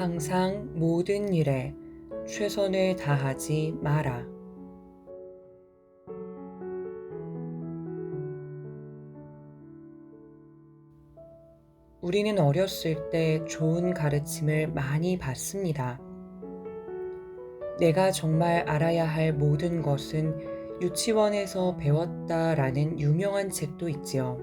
항상 모든 일에 최선을 다하지 마라. 우리는 어렸을 때 좋은 가르침을 많이 받습니다. 내가 정말 알아야 할 모든 것은 유치원에서 배웠다라는 유명한 책도 있지요.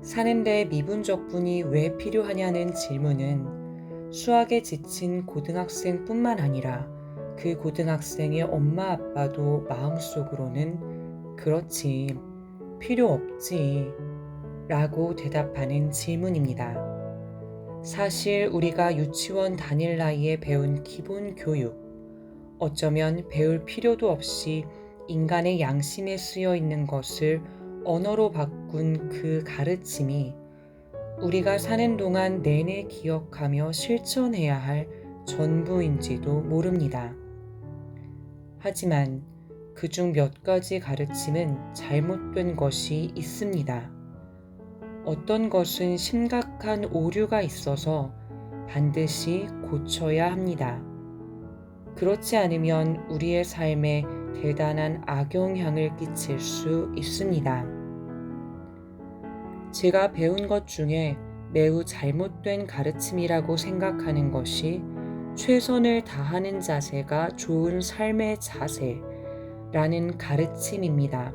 사는데 미분적분이 왜 필요하냐는 질문은 수학에 지친 고등학생뿐만 아니라 그 고등학생의 엄마 아빠도 마음속으로는 그렇지, 필요 없지 라고 대답하는 질문입니다. 사실 우리가 유치원 다닐 나이에 배운 기본 교육, 어쩌면 배울 필요도 없이 인간의 양심에 쓰여 있는 것을 언어로 바꾼 그 가르침이 우리가 사는 동안 내내 기억하며 실천해야 할 전부인지도 모릅니다. 하지만 그중 몇 가지 가르침은 잘못된 것이 있습니다. 어떤 것은 심각한 오류가 있어서 반드시 고쳐야 합니다. 그렇지 않으면 우리의 삶에 대단한 악영향을 끼칠 수 있습니다. 제가 배운 것 중에 매우 잘못된 가르침이라고 생각하는 것이 최선을 다하는 자세가 좋은 삶의 자세라는 가르침입니다.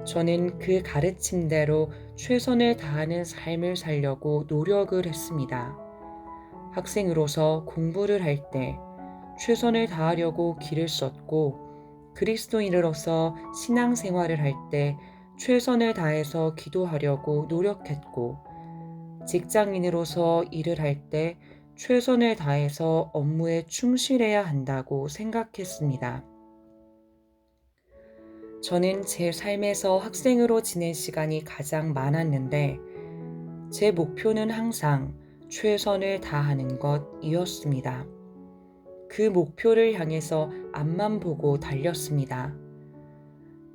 저는 그 가르침대로 최선을 다하는 삶을 살려고 노력을 했습니다. 학생으로서 공부를 할 때 최선을 다하려고 기를 썼고, 그리스도인으로서 신앙생활을 할 때 최선을 다해서 기도하려고 노력했고, 직장인으로서 일을 할 때 최선을 다해서 업무에 충실해야 한다고 생각했습니다. 저는 제 삶에서 학생으로 지낸 시간이 가장 많았는데, 제 목표는 항상 최선을 다하는 것이었습니다. 그 목표를 향해서 앞만 보고 달렸습니다.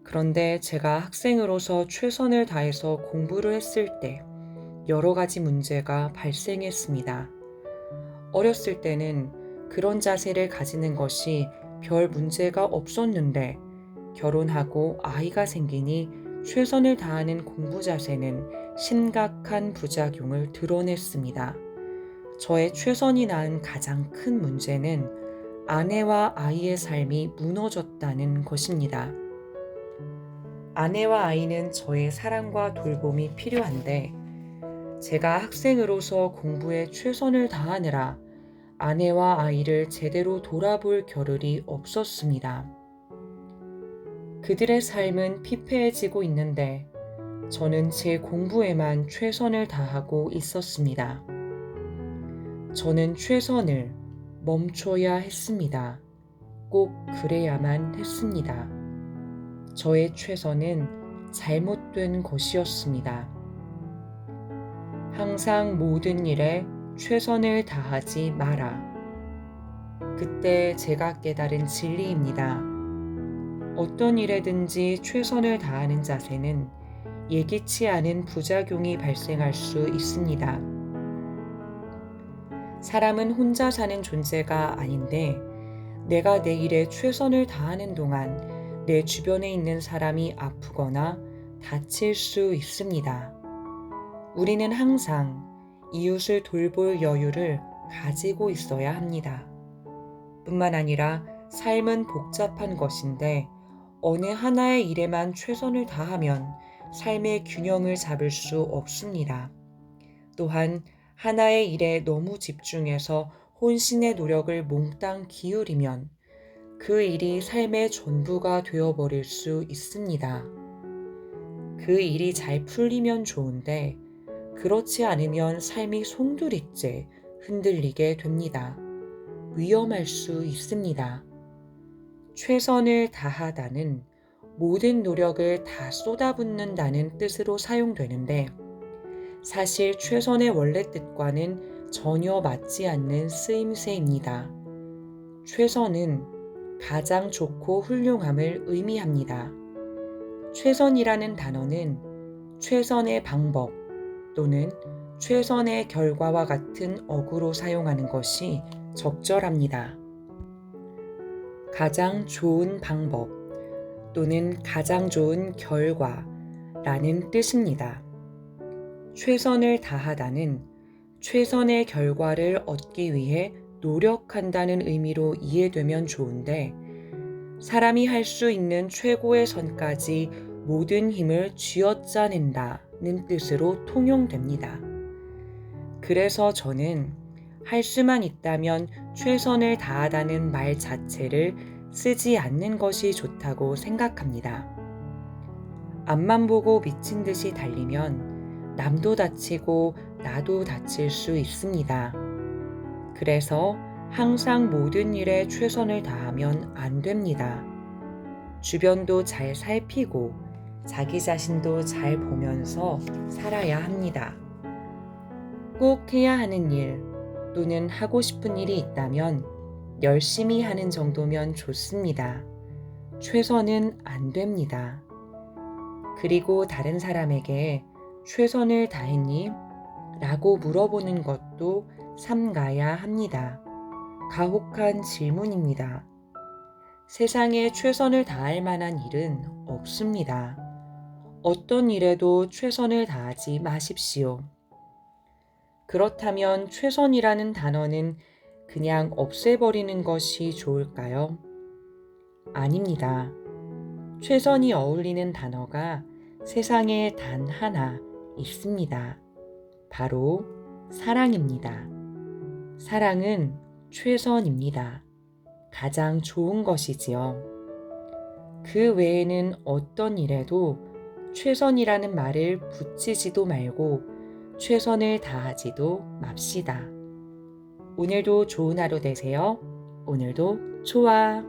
그런데 제가 학생으로서 최선을 다해서 공부를 했을 때 여러 가지 문제가 발생했습니다. 어렸을 때는 그런 자세를 가지는 것이 별 문제가 없었는데, 결혼하고 아이가 생기니 최선을 다하는 공부 자세는 심각한 부작용을 드러냈습니다. 저의 최선이 낳은 가장 큰 문제는 아내와 아이의 삶이 무너졌다는 것입니다. 아내와 아이는 저의 사랑과 돌봄이 필요한데, 제가 학생으로서 공부에 최선을 다하느라 아내와 아이를 제대로 돌아볼 겨를이 없었습니다. 그들의 삶은 피폐해지고 있는데 저는 제 공부에만 최선을 다하고 있었습니다. 저는 최선을 멈춰야 했습니다. 꼭 그래야만 했습니다. 저의 최선은 잘못된 것이었습니다. 항상 모든 일에 최선을 다하지 마라. 그때 제가 깨달은 진리입니다. 어떤 일에든지 최선을 다하는 자세는 예기치 않은 부작용이 발생할 수 있습니다. 사람은 혼자 사는 존재가 아닌데, 내가 내 일에 최선을 다하는 동안 내 주변에 있는 사람이 아프거나 다칠 수 있습니다. 우리는 항상 이웃을 돌볼 여유를 가지고 있어야 합니다. 뿐만 아니라 삶은 복잡한 것인데, 어느 하나의 일에만 최선을 다하면 삶의 균형을 잡을 수 없습니다. 또한 하나의 일에 너무 집중해서 혼신의 노력을 몽땅 기울이면 그 일이 삶의 전부가 되어버릴 수 있습니다. 그 일이 잘 풀리면 좋은데, 그렇지 않으면 삶이 송두리째 흔들리게 됩니다. 위험할 수 있습니다. 최선을 다하다는 모든 노력을 다 쏟아붓는다는 뜻으로 사용되는데, 사실 최선의 원래 뜻과는 전혀 맞지 않는 쓰임새입니다. 최선은 가장 좋고 훌륭함을 의미합니다. 최선이라는 단어는 최선의 방법 또는 최선의 결과와 같은 어구로 사용하는 것이 적절합니다. 가장 좋은 방법 또는 가장 좋은 결과라는 뜻입니다. 최선을 다하다는 최선의 결과를 얻기 위해 노력한다는 의미로 이해되면 좋은데, 사람이 할 수 있는 최고의 선까지 모든 힘을 쥐어짜낸다는 뜻으로 통용됩니다. 그래서 저는 할 수만 있다면 최선을 다하다는 말 자체를 쓰지 않는 것이 좋다고 생각합니다. 앞만 보고 미친 듯이 달리면 남도 다치고 나도 다칠 수 있습니다. 그래서 항상 모든 일에 최선을 다하면 안 됩니다. 주변도 잘 살피고 자기 자신도 잘 보면서 살아야 합니다. 꼭 해야 하는 일 또는 하고 싶은 일이 있다면 열심히 하는 정도면 좋습니다. 최선은 안 됩니다. 그리고 다른 사람에게 최선을 다했니? 라고 물어보는 것도 삼가야 합니다. 가혹한 질문입니다. 세상에 최선을 다할 만한 일은 없습니다. 어떤 일에도 최선을 다하지 마십시오. 그렇다면 최선이라는 단어는 그냥 없애버리는 것이 좋을까요? 아닙니다. 최선이 어울리는 단어가 세상에 단 하나 있습니다. 바로 사랑입니다. 사랑은 최선입니다. 가장 좋은 것이지요. 그 외에는 어떤 일에도 최선이라는 말을 붙이지도 말고 최선을 다하지도 맙시다. 오늘도 좋은 하루 되세요. 오늘도 좋아.